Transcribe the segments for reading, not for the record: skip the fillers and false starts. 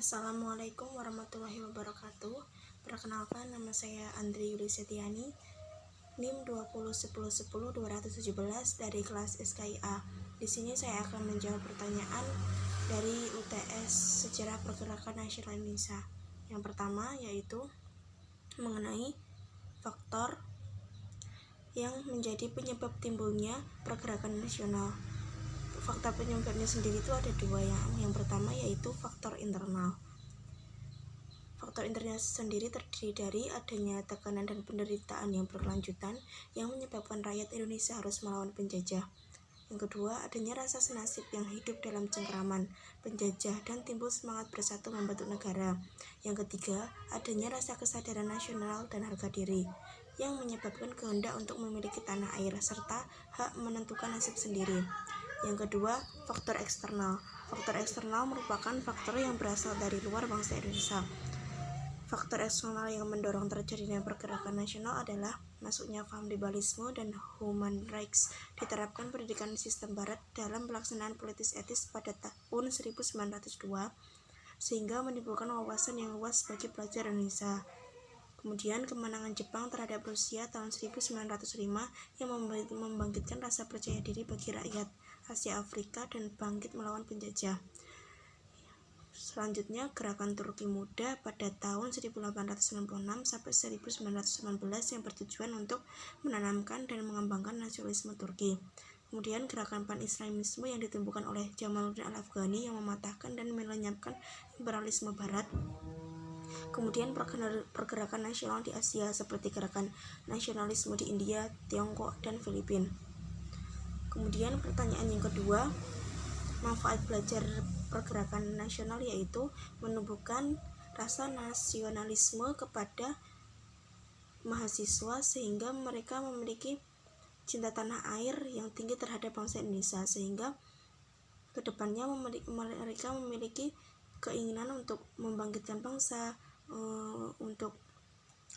Assalamualaikum warahmatullahi wabarakatuh. Perkenalkan, nama saya Andri Yuli Setiani, NIM 201010-217 dari kelas SKIA. Di sini saya akan menjawab pertanyaan dari UTS Sejarah Pergerakan Nasional Indonesia. Yang pertama yaitu mengenai faktor yang menjadi penyebab timbulnya pergerakan nasional. Faktor penyebabnya sendiri itu ada dua. Yang pertama yaitu faktor internal. Faktor internal sendiri terdiri dari adanya tekanan dan penderitaan yang berkelanjutan yang menyebabkan rakyat Indonesia harus melawan penjajah. Yang kedua, adanya rasa senasib yang hidup dalam cengkraman penjajah dan timbul semangat bersatu membentuk negara. Yang ketiga, adanya rasa kesadaran nasional dan harga diri yang menyebabkan kehendak untuk memiliki tanah air serta hak menentukan nasib sendiri. Yang kedua, faktor eksternal. Faktor eksternal merupakan faktor yang berasal dari luar bangsa Indonesia. Faktor eksternal yang mendorong terjadinya pergerakan nasional adalah masuknya paham liberalisme dan human rights, diterapkan pendidikan sistem barat dalam pelaksanaan politis etis pada tahun 1902 sehingga menimbulkan wawasan yang luas bagi pelajar Indonesia. Kemudian kemenangan Jepang terhadap Rusia tahun 1905 yang membangkitkan rasa percaya diri bagi rakyat Asia Afrika dan bangkit melawan penjajah. Selanjutnya, gerakan Turki Muda pada tahun 1896 sampai 1919 yang bertujuan untuk menanamkan dan mengembangkan nasionalisme Turki. Kemudian gerakan pan-islamisme yang ditumbuhkan oleh Jamaluddin Al-Afghani yang mematahkan dan melenyapkan imperialisme barat. Kemudian pergerakan nasional di Asia seperti gerakan nasionalisme di India, Tiongkok, dan Filipina. Kemudian pertanyaan yang kedua, manfaat belajar pergerakan nasional yaitu menumbuhkan rasa nasionalisme kepada mahasiswa sehingga mereka memiliki cinta tanah air yang tinggi terhadap bangsa Indonesia, sehingga kedepannya mereka memiliki keinginan untuk membangkitkan bangsa, untuk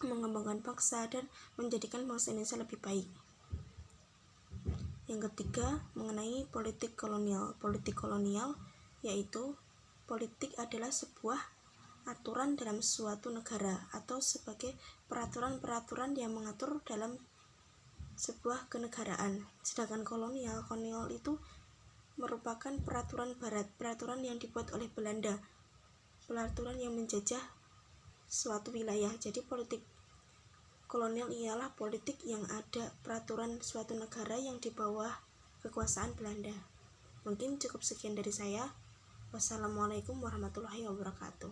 mengembangkan bangsa dan menjadikan bangsa Indonesia lebih baik. Yang ketiga, mengenai politik kolonial. Politik kolonial yaitu politik adalah sebuah aturan dalam suatu negara atau sebagai peraturan-peraturan yang mengatur dalam sebuah kenegaraan. Sedangkan kolonial itu merupakan peraturan barat, peraturan yang dibuat oleh Belanda, peraturan yang menjajah suatu wilayah. Jadi politik kolonial ialah politik yang ada peraturan suatu negara yang di bawah kekuasaan Belanda. Mungkin cukup sekian dari saya. Wassalamualaikum warahmatullahi wabarakatuh.